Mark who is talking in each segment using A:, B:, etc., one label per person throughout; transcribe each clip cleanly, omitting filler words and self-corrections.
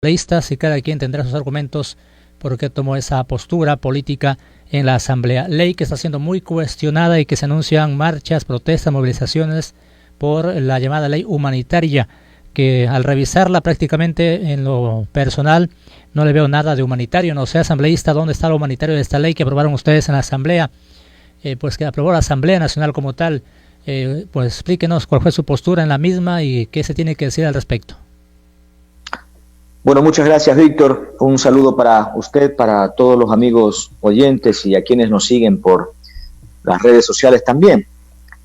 A: asambleístas y cada quien tendrá sus argumentos por qué tomó esa postura política en la asamblea. Ley que está siendo muy cuestionada y que se anuncian marchas, protestas, movilizaciones por la llamada ley humanitaria, que al revisarla prácticamente en lo personal no le veo nada de humanitario. No sé, asambleísta, ¿dónde está lo humanitario de esta ley que aprobaron ustedes en la asamblea? Pues que aprobó la Asamblea Nacional como tal. Pues explíquenos cuál fue su postura en la misma y qué se tiene que decir al respecto.
B: Bueno, muchas gracias, Víctor. Un saludo para usted, para todos los amigos oyentes y a quienes nos siguen por las redes sociales también.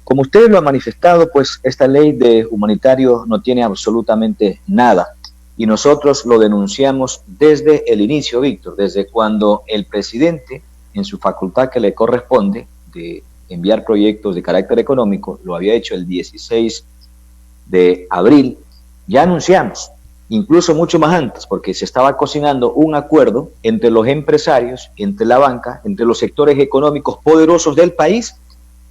B: Como usted lo ha manifestado, pues esta ley de humanitario no tiene absolutamente nada. Y nosotros lo denunciamos desde el inicio, Víctor, desde cuando el presidente, en su facultad que le corresponde de enviar proyectos de carácter económico, lo había hecho el 16 de abril, ya anunciamos, incluso mucho más antes, porque se estaba cocinando un acuerdo entre los empresarios, entre la banca, entre los sectores económicos poderosos del país,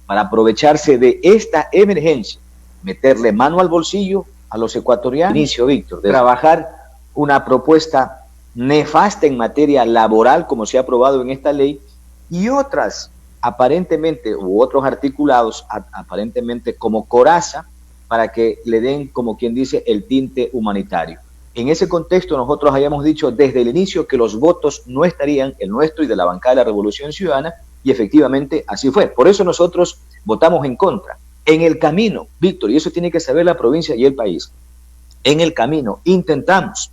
B: para aprovecharse de esta emergencia, meterle mano al bolsillo a los ecuatorianos. Inicio, Víctor, de trabajar una propuesta nefasta en materia laboral, como se ha aprobado en esta ley, y otras aparentemente, u otros articulados aparentemente como coraza, para que le den, como quien dice, el tinte humanitario. En ese contexto nosotros habíamos dicho desde el inicio que los votos no estarían, el nuestro y de la bancada de la Revolución Ciudadana, y efectivamente así fue. Por eso nosotros votamos en contra. En el camino, Víctor, y eso tiene que saber la provincia y el país, en el camino intentamos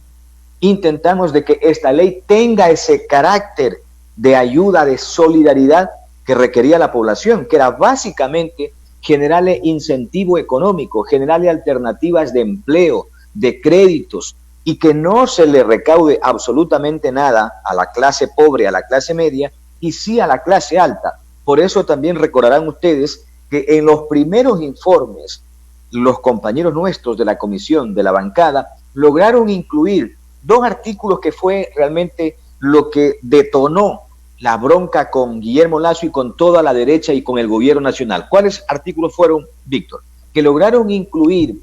B: de que esta ley tenga ese carácter de ayuda, de solidaridad que requería la población, que era básicamente generarle incentivo económico, generarle alternativas de empleo, de créditos, y que no se le recaude absolutamente nada a la clase pobre, a la clase media, y sí a la clase alta. Por eso también recordarán ustedes que en los primeros informes, los compañeros nuestros de la comisión, de la bancada, lograron incluir dos artículos que fue realmente lo que detonó la bronca con Guillermo Lasso y con toda la derecha y con el gobierno nacional. ¿Cuáles artículos fueron, Víctor? Que lograron incluir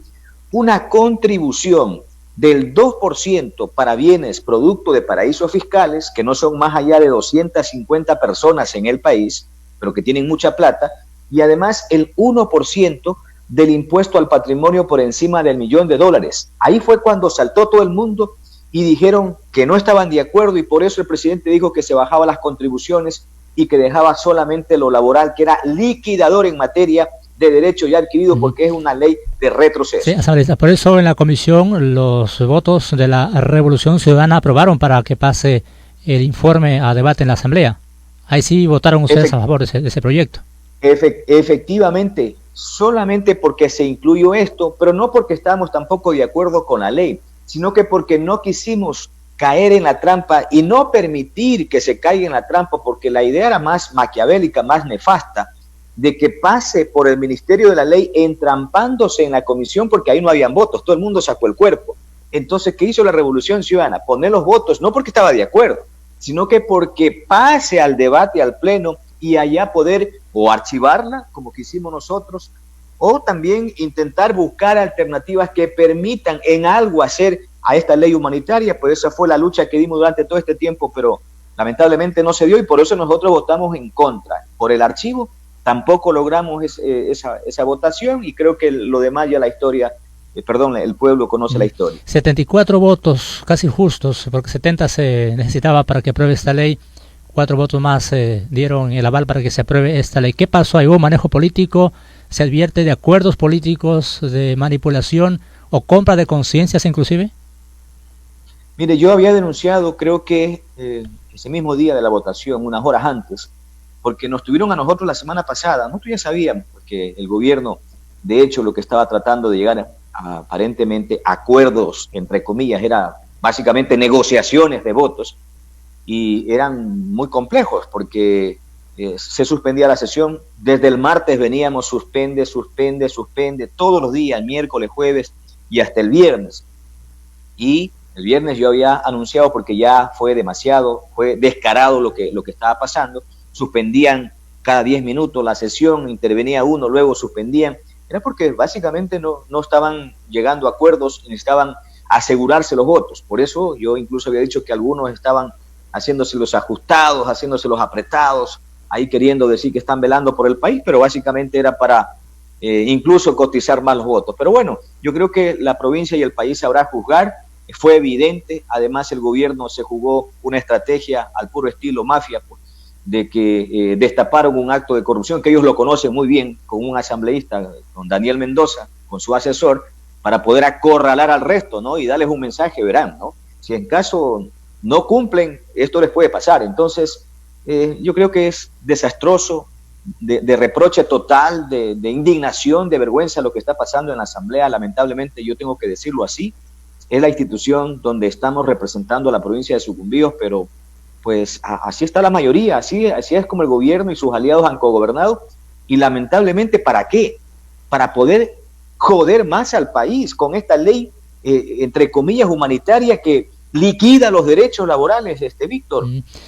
B: una contribución del 2% para bienes producto de paraísos fiscales, que no son más allá de 250 personas en el país, pero que tienen mucha plata, y además el 1% del impuesto al patrimonio por encima del $1.000.000. Ahí fue cuando saltó todo el mundo y dijeron que no estaban de acuerdo, y por eso el presidente dijo que se bajaba las contribuciones y que dejaba solamente lo laboral, que era liquidador en materia de derecho ya adquirido, porque es una ley de retroceso.
A: Sí, asambleísta, por eso en la comisión los votos de la Revolución Ciudadana aprobaron para que pase el informe a debate en la asamblea. Ahí sí votaron ustedes a favor de ese proyecto.
B: Efectivamente, solamente porque se incluyó esto, pero no porque estábamos tampoco de acuerdo con la ley, sino que porque no quisimos caer en la trampa y no permitir que se caiga en la trampa, porque la idea era más maquiavélica, más nefasta, de que pase por el Ministerio de la Ley entrampándose en la comisión, porque ahí no habían votos, todo el mundo sacó el cuerpo. Entonces, ¿qué hizo la Revolución Ciudadana? Poner los votos, no porque estaba de acuerdo, sino que porque pase al debate, al pleno, y allá poder o archivarla, como quisimos nosotros, o también intentar buscar alternativas que permitan en algo hacer a esta ley humanitaria. Pues esa fue la lucha que dimos durante todo este tiempo, pero lamentablemente no se dio, y por eso nosotros votamos en contra. Por el archivo tampoco logramos esa votación, y creo que lo demás ya la historia, el pueblo conoce la historia.
A: 74 votos, casi justos, porque 70 se necesitaba para que apruebe esta ley. 4 votos más dieron el aval para que se apruebe esta ley. ¿Qué pasó? ¿Hay un manejo político? ¿Se advierte de acuerdos políticos, de manipulación o compra de conciencias inclusive?
B: Mire, yo había denunciado, creo que ese mismo día de la votación, unas horas antes, porque nos tuvieron a nosotros la semana pasada. Nosotros ya sabíamos que el gobierno, de hecho, lo que estaba tratando de llegar a aparentemente acuerdos, entre comillas, era básicamente negociaciones de votos, y eran muy complejos porque se suspendía la sesión. Desde el martes veníamos suspende, todos los días, miércoles, jueves y hasta el viernes. Y el viernes yo había anunciado, porque ya fue demasiado, fue descarado lo que estaba pasando. Suspendían cada 10 minutos la sesión, intervenía uno, luego suspendían. Era porque básicamente no estaban llegando a acuerdos, necesitaban asegurarse los votos. Por eso yo incluso había dicho que algunos estaban haciéndose los ajustados, haciéndose los apretados, ahí queriendo decir que están velando por el país, pero básicamente era para incluso cotizar más los votos. Pero bueno, yo creo que la provincia y el país sabrá juzgar. Fue evidente, además el gobierno se jugó una estrategia al puro estilo mafia, pues, de que destaparon un acto de corrupción, que ellos lo conocen muy bien, con un asambleísta, con Daniel Mendoza, con su asesor, para poder acorralar al resto, ¿no? Y darles un mensaje, verán, ¿no? Si en caso no cumplen, esto les puede pasar. Entonces, yo creo que es desastroso, de reproche total, de indignación, de vergüenza lo que está pasando en la Asamblea. Lamentablemente, yo tengo que decirlo así, es la institución donde estamos representando a la provincia de Sucumbíos, pero pues así está la mayoría, así es como el gobierno y sus aliados han cogobernado, y lamentablemente, ¿para qué? Para poder joder más al país con esta ley, entre comillas, humanitaria, que liquida los derechos laborales, Víctor.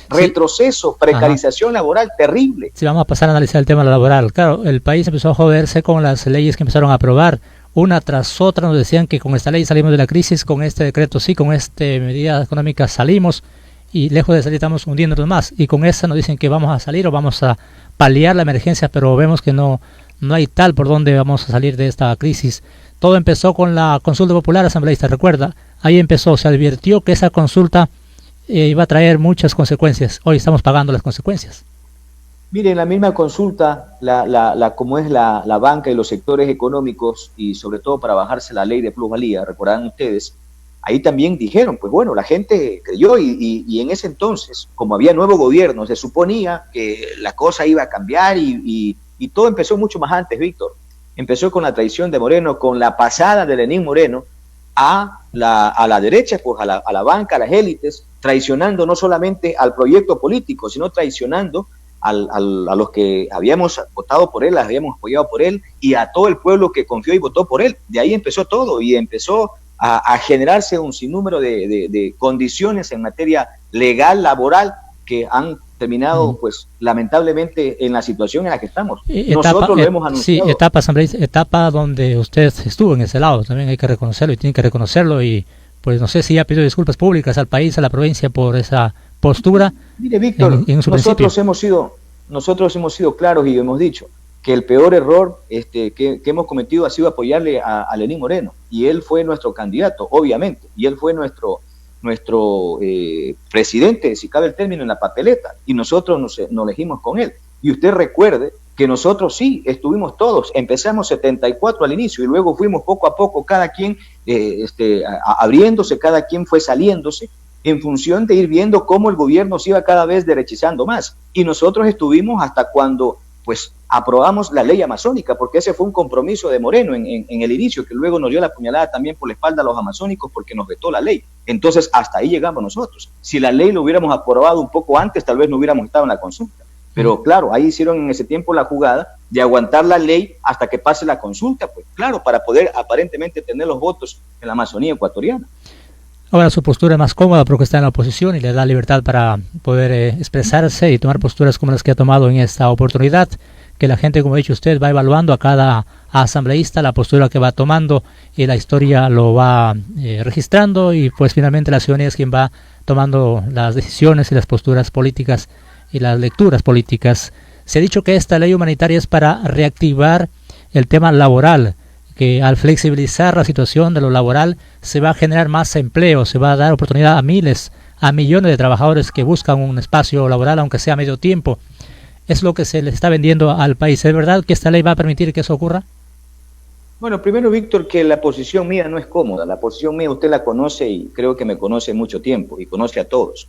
B: Retroceso, precarización laboral terrible.
A: Sí, vamos a pasar a analizar el tema laboral. Claro, el país empezó a joderse con las leyes que empezaron a aprobar. Una tras otra nos decían que con esta ley salimos de la crisis, con este decreto sí, con esta medida económica salimos, y lejos de salir estamos hundiéndonos más. Y con esa nos dicen que vamos a salir o vamos a paliar la emergencia, pero vemos que no hay tal por dónde vamos a salir de esta crisis. Todo empezó con la consulta popular asambleísta, recuerda, ahí empezó, se advirtió que esa consulta iba a traer muchas consecuencias. Hoy estamos pagando las consecuencias.
B: Miren, la misma consulta, como es la banca y los sectores económicos, y sobre todo para bajarse la ley de plusvalía, recordarán ustedes, ahí también dijeron, pues bueno, la gente creyó, y en ese entonces, como había nuevo gobierno, se suponía que la cosa iba a cambiar, y todo empezó mucho más antes, Víctor. Empezó con la traición de Moreno, con la pasada de Lenín Moreno a la derecha, pues a la banca, a las élites, traicionando no solamente al proyecto político, sino traicionando a los que habíamos votado por él, las habíamos apoyado por él, y a todo el pueblo que confió y votó por él. De ahí empezó todo, y empezó a generarse un sinnúmero de condiciones en materia legal, laboral, que han terminado, pues, lamentablemente, en la situación en la que estamos. Nosotros lo hemos anunciado.
A: Sí, etapa donde usted estuvo en ese lado, también hay que reconocerlo, y tiene que reconocerlo, y pues no sé si ha pedido disculpas públicas al país, a la provincia, por esa postura.
B: Mire, Víctor, nosotros hemos sido claros y hemos dicho que el peor error que hemos cometido ha sido apoyarle a Lenín Moreno, y él fue nuestro candidato, obviamente, y él fue nuestro presidente, si cabe el término, en la papeleta, y nosotros nos elegimos con él. Y usted recuerde que nosotros sí estuvimos todos, empezamos 74 al inicio, y luego fuimos poco a poco, cada quien abriéndose, cada quien fue saliéndose, en función de ir viendo cómo el gobierno se iba cada vez derechizando más. Y nosotros estuvimos hasta cuando pues aprobamos la ley amazónica, porque ese fue un compromiso de Moreno en el inicio, que luego nos dio la puñalada también por la espalda a los amazónicos porque nos vetó la ley. Entonces hasta ahí llegamos nosotros. Si la ley lo hubiéramos aprobado un poco antes, tal vez no hubiéramos estado en la consulta. Pero claro, ahí hicieron en ese tiempo la jugada de aguantar la ley hasta que pase la consulta, pues claro, para poder aparentemente tener los votos en la Amazonía ecuatoriana.
A: Ahora su postura es más cómoda porque está en la oposición y le da libertad para poder expresarse y tomar posturas como las que ha tomado en esta oportunidad, que la gente, como ha dicho usted, va evaluando a cada asambleísta la postura que va tomando, y la historia lo va registrando, y pues finalmente la ciudadanía es quien va tomando las decisiones y las posturas políticas y las lecturas políticas. Se ha dicho que esta ley humanitaria es para reactivar el tema laboral, que al flexibilizar la situación de lo laboral se va a generar más empleo, se va a dar oportunidad a miles, a millones de trabajadores que buscan un espacio laboral, aunque sea medio tiempo. Es lo que se le está vendiendo al país. ¿Es verdad que esta ley va a permitir que eso ocurra?
B: Bueno, primero, Víctor, que la posición mía no es cómoda. La posición mía usted la conoce, y creo que me conoce mucho tiempo y conoce a todos.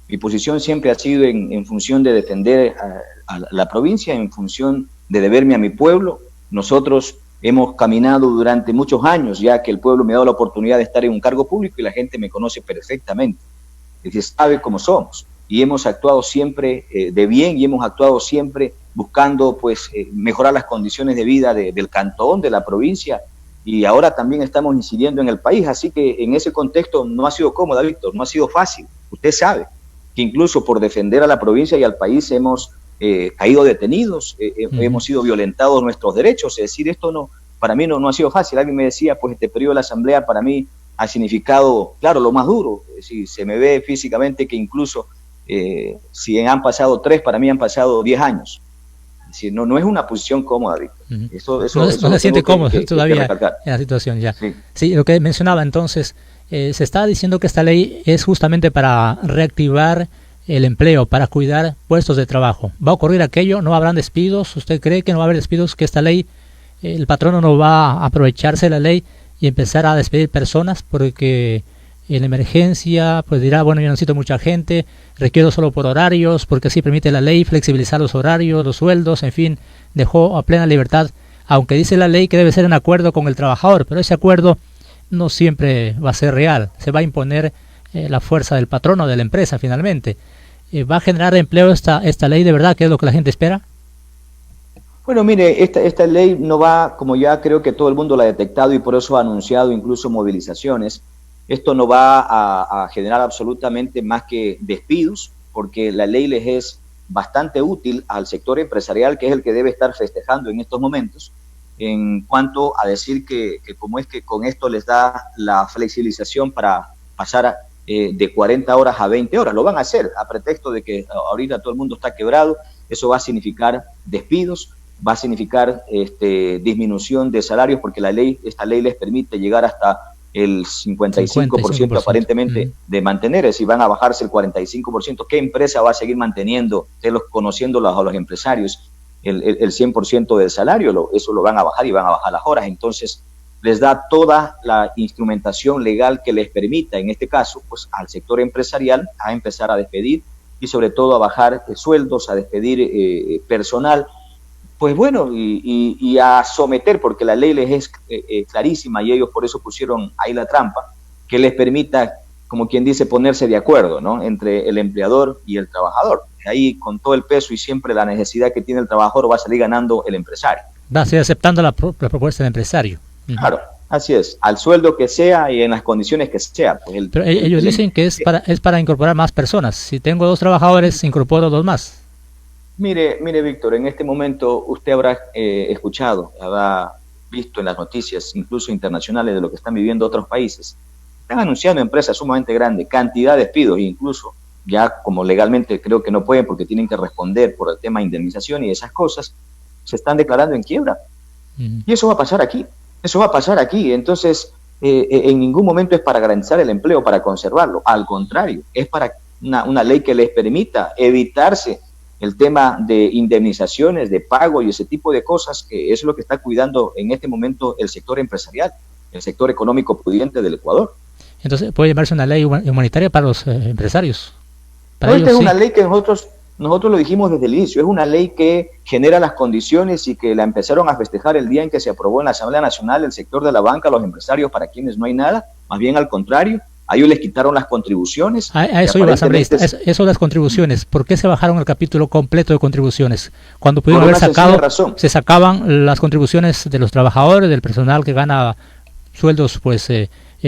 B: Mi posición siempre ha sido en función de defender a la provincia, en función de deberme a mi pueblo. Nosotros hemos caminado durante muchos años, ya que el pueblo me ha dado la oportunidad de estar en un cargo público, y la gente me conoce perfectamente. Es decir, sabe cómo somos, y hemos actuado siempre de bien, y hemos actuado siempre buscando pues mejorar las condiciones de vida del cantón, de la provincia, y ahora también estamos incidiendo en el país. Así que en ese contexto no ha sido cómoda, Víctor, no ha sido fácil. Usted sabe que incluso por defender a la provincia y al país hemos caído detenidos, hemos sido violentados nuestros derechos. Es decir, esto no, para mí no ha sido fácil. Alguien me decía, pues este periodo de la asamblea para mí ha significado, claro, lo más duro. Si se me ve físicamente que incluso si han pasado 3, para mí han pasado 10 años. Es decir, no es una posición cómoda, Víctor.
A: No se siente cómodo todavía en la situación ya. Sí, lo que mencionaba entonces, se está diciendo que esta ley es justamente para reactivar el empleo, para cuidar puestos de trabajo. ¿Va a ocurrir aquello? ¿No habrán despidos? ¿Usted cree que no va a haber despidos? ¿Que esta ley, el patrono no va a aprovecharse de la ley y empezar a despedir personas? Porque en la emergencia pues dirá, bueno, yo necesito mucha gente, requiero solo por horarios, porque así permite la ley flexibilizar los horarios, los sueldos, en fin, dejó a plena libertad, aunque dice la ley que debe ser en acuerdo con el trabajador, pero ese acuerdo no siempre va a ser real, se va a imponer la fuerza del patrono de la empresa finalmente. ¿Va a generar empleo esta ley de verdad, que es lo que la gente espera?
B: Bueno, mire, esta ley no va, como ya creo que todo el mundo la ha detectado y por eso ha anunciado incluso movilizaciones, esto no va a generar absolutamente más que despidos, porque la ley les es bastante útil al sector empresarial, que es el que debe estar festejando en estos momentos, en cuanto a decir que como es que con esto les da la flexibilización para pasar de 40 horas a 20 horas. Lo van a hacer a pretexto de que ahorita todo el mundo está quebrado. Eso va a significar despidos, va a significar disminución de salarios, porque esta ley les permite llegar hasta el 55% aparentemente de mantener, es decir, van a bajarse el 45%. ¿Qué empresa va a seguir manteniendo, conociéndolos a los empresarios, el 100% del salario? Eso lo van a bajar y van a bajar las horas. Entonces les da toda la instrumentación legal que les permita, en este caso, pues al sector empresarial a empezar a despedir y sobre todo a bajar sueldos, a despedir personal, pues bueno, y a someter, porque la ley les es clarísima y ellos por eso pusieron ahí la trampa, que les permita, como quien dice, ponerse de acuerdo, ¿no?, entre el empleador y el trabajador. Ahí, con todo el peso y siempre la necesidad que tiene el trabajador, va a salir ganando el empresario.
A: Va a seguir aceptando la propuesta del empresario.
B: Claro, así es, al sueldo que sea y en las condiciones que sea. Pues
A: pero ellos dicen que es para incorporar más personas. Si tengo 2 trabajadores, incorporo 2 más. Mire,
B: Víctor, en este momento usted habrá escuchado, habrá visto en las noticias, incluso internacionales, de lo que están viviendo otros países. Están anunciando empresas sumamente grandes, cantidad de despidos, incluso ya como legalmente creo que no pueden porque tienen que responder por el tema de indemnización y esas cosas, se están declarando en quiebra. Y eso va a pasar aquí. Eso va a pasar aquí. Entonces, en ningún momento es para garantizar el empleo, para conservarlo. Al contrario, es para una ley que les permita evitarse el tema de indemnizaciones, de pago y ese tipo de cosas, que es lo que está cuidando en este momento el sector empresarial, el sector económico pudiente del Ecuador.
A: Entonces, ¿puede llamarse una ley humanitaria para los empresarios?
B: Para ellos, esta es una ley que nosotros lo dijimos desde el inicio, es una ley que genera las condiciones y que la empezaron a festejar el día en que se aprobó en la Asamblea Nacional el sector de la banca, los empresarios para quienes no hay nada, más bien al contrario, a ellos les quitaron las contribuciones. A eso iba, asambleísta, eso las contribuciones. ¿Por qué se bajaron el capítulo completo de contribuciones? Cuando pudieron haber sacado, se sacaban las contribuciones de los trabajadores, del personal que gana sueldos pues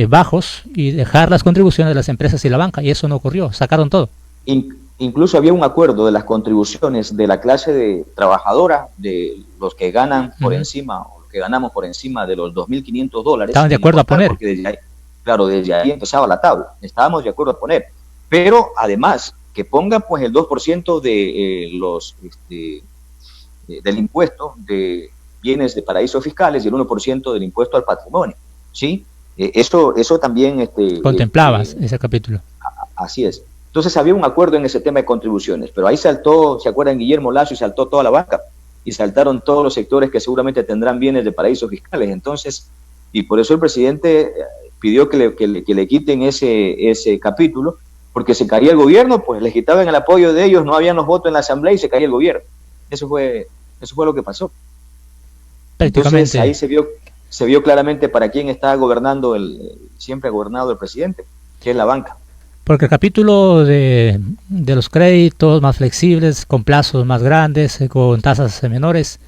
B: bajos, y dejar las contribuciones de las empresas y la banca, y eso no ocurrió, sacaron todo. Incluso había un acuerdo de las contribuciones de la clase de trabajadora, de los que ganan por encima, o los que ganamos por encima de los $2.500.
A: ¿Estaban de acuerdo a poner?
B: Porque desde ahí empezaba la tabla, estábamos de acuerdo a poner. Pero además, que pongan pues el 2% de del impuesto de bienes de paraísos fiscales y el 1% del impuesto al patrimonio, ¿sí? Eso también...
A: contemplabas ese capítulo.
B: Así es. Entonces había un acuerdo en ese tema de contribuciones, pero ahí saltó, ¿se acuerdan? Guillermo Lazo, y saltó toda la banca, y saltaron todos los sectores que seguramente tendrán bienes de paraísos fiscales. Entonces, y por eso el presidente pidió que le quiten ese capítulo, porque se caía el gobierno, pues les quitaban el apoyo de ellos, no habían los votos en la asamblea y se caía el gobierno. Eso fue lo que pasó. Entonces ahí se vio claramente para quién está gobernando, siempre ha gobernado el presidente, que es la banca.
A: Porque el capítulo de los créditos más flexibles, con plazos más grandes, con tasas menores,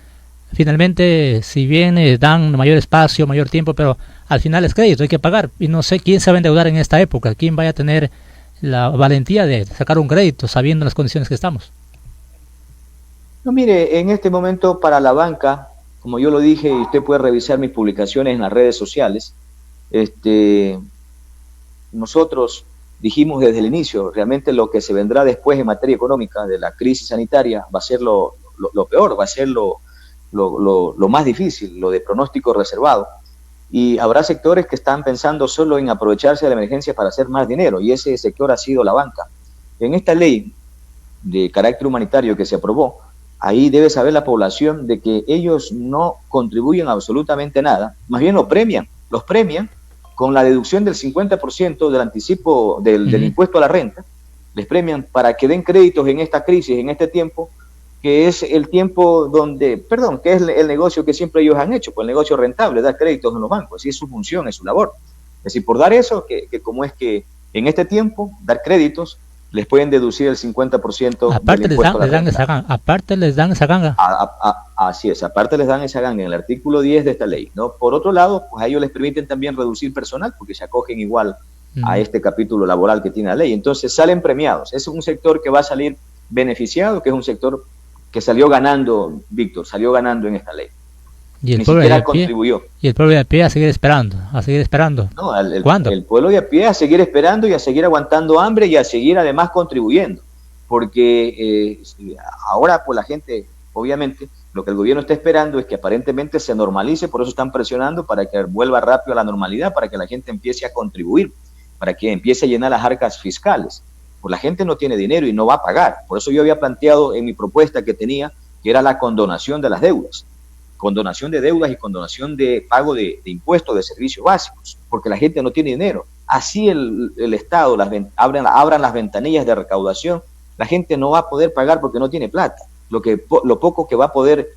A: finalmente, si bien dan mayor espacio, mayor tiempo, pero al final es crédito, hay que pagar. Y no sé quién se va a endeudar en esta época, quién vaya a tener la valentía de sacar un crédito sabiendo las condiciones que estamos.
B: No, mire, en este momento para la banca, como yo lo dije, y usted puede revisar mis publicaciones en las redes sociales, nosotros dijimos desde el inicio, realmente lo que se vendrá después en materia económica de la crisis sanitaria va a ser lo peor, va a ser lo más difícil, lo de pronóstico reservado. Y habrá sectores que están pensando solo en aprovecharse de la emergencia para hacer más dinero, y ese sector ha sido la banca. En esta ley de carácter humanitario que se aprobó, ahí debe saber la población de que ellos no contribuyen absolutamente nada, más bien los premian con la deducción del 50% del anticipo del impuesto a la renta, les premian para que den créditos en esta crisis, en este tiempo, que es el tiempo donde, que es el negocio que siempre ellos han hecho, pues el negocio rentable, dar créditos en los bancos, así es su función, es su labor. Es decir, por dar eso, que como es que en este tiempo, dar créditos, les pueden deducir el 50%
A: aparte
B: del impuesto a la renta.
A: Aparte les dan esa ganga.
B: Así es, aparte les dan esa ganga en el artículo 10 de esta ley, ¿no? Por otro lado, pues a ellos les permiten también reducir personal, porque se acogen igual a este capítulo laboral que tiene la ley. Entonces salen premiados. Es un sector que va a salir beneficiado, que es un sector que salió ganando, Víctor, salió ganando en esta ley.
A: Y el
B: Ni
A: pueblo
B: siquiera contribuyó.
A: Y el pueblo de a pie a seguir esperando.
B: No,
A: ¿Cuándo?
B: El pueblo de a pie a seguir esperando y a seguir aguantando hambre y a seguir además contribuyendo. Porque ahora, pues la gente, obviamente, lo que el gobierno está esperando es que aparentemente se normalice, por eso están presionando para que vuelva rápido a la normalidad, para que la gente empiece a contribuir, para que empiece a llenar las arcas fiscales. Pues la gente no tiene dinero y no va a pagar. Por eso yo había planteado en mi propuesta que tenía, que era la condonación de las deudas. Condonación de deudas y condonación de pago de impuestos de servicios básicos, porque la gente no tiene dinero. Así el Estado abran las ventanillas de recaudación, la gente no va a poder pagar porque no tiene plata. Lo poco que va a poder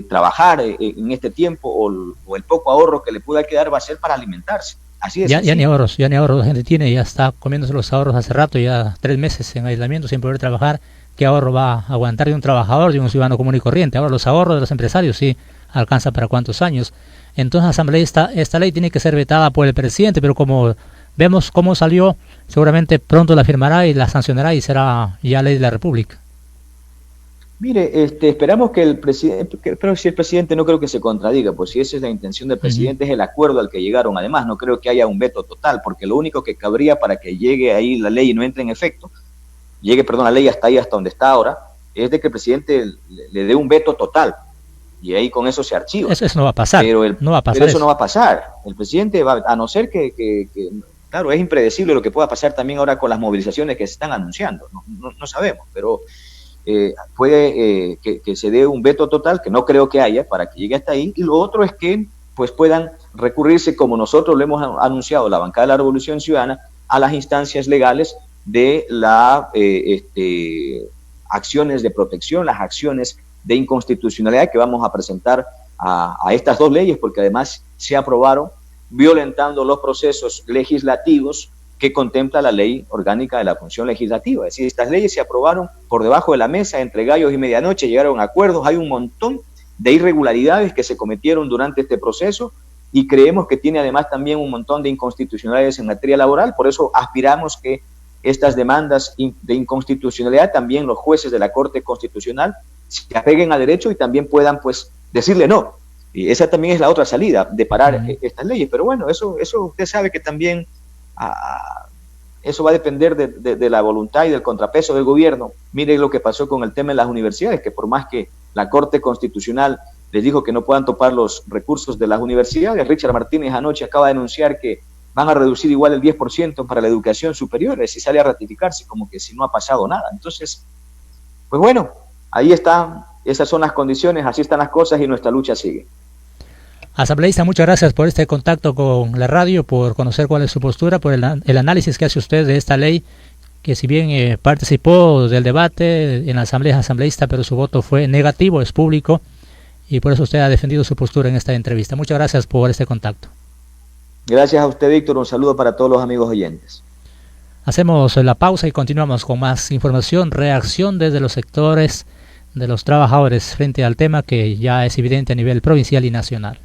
B: trabajar en este tiempo o el poco ahorro que le pueda quedar va a ser para alimentarse. Así es.
A: Ya ni ahorros la gente tiene, ya está comiéndose los ahorros hace rato, ya 3 meses en aislamiento sin poder trabajar. ¿Qué ahorro va a aguantar de un trabajador, de un ciudadano común y corriente? Ahora los ahorros de los empresarios sí alcanza para cuántos años. Entonces, asambleísta, esta ley tiene que ser vetada por el presidente, pero como vemos cómo salió, seguramente pronto la firmará y la sancionará y será ya ley de la República.
B: Mire, esperamos que el presidente, pero si el presidente no creo que se contradiga, pues si esa es la intención del presidente, es el acuerdo al que llegaron. Además, no creo que haya un veto total, porque lo único que cabría para que llegue ahí la ley y no entre en efecto, la ley hasta ahí, hasta donde está ahora, es de que el presidente le dé un veto total, y ahí con eso se archiva.
A: Eso no va a pasar,
B: pero eso no va a pasar. El presidente va, a no ser que claro, es impredecible lo que pueda pasar también ahora con las movilizaciones que se están anunciando, no sabemos, pero puede que se dé un veto total, que no creo que haya, para que llegue hasta ahí, y lo otro es que pues puedan recurrirse, como nosotros lo hemos anunciado, la bancada de la Revolución Ciudadana, a las instancias legales de la acciones de protección, las acciones de inconstitucionalidad que vamos a presentar a estas dos leyes, porque además se aprobaron violentando los procesos legislativos que contempla la ley orgánica de la función legislativa. Es decir, estas leyes se aprobaron por debajo de la mesa, entre gallos y medianoche, llegaron a acuerdos, hay un montón de irregularidades que se cometieron durante este proceso y creemos que tiene además también un montón de inconstitucionalidades en materia laboral, por eso aspiramos que estas demandas de inconstitucionalidad también los jueces de la Corte Constitucional se apeguen a derecho y también puedan pues decirle no. Y esa también es la otra salida, de parar estas leyes, pero bueno, eso usted sabe que también eso va a depender de la voluntad y del contrapeso del gobierno. Mire lo que pasó con el tema de las universidades, que por más que la Corte Constitucional les dijo que no puedan topar los recursos de las universidades, Richard Martínez anoche acaba de anunciar que van a reducir igual el 10% para la educación superior, y sale a ratificarse como que si no ha pasado nada. Entonces, pues bueno, ahí están, esas son las condiciones, así están las cosas y nuestra lucha sigue.
A: Asambleísta, muchas gracias por este contacto con la radio, por conocer cuál es su postura, por el análisis que hace usted de esta ley, que si bien participó del debate en la asamblea asambleísta, pero su voto fue negativo, es público, y por eso usted ha defendido su postura en esta entrevista. Muchas gracias por este contacto.
B: Gracias a usted, Víctor, un saludo para todos los amigos oyentes.
A: Hacemos la pausa y continuamos con más información, reacción desde los sectores de los trabajadores frente al tema que ya es evidente a nivel provincial y nacional.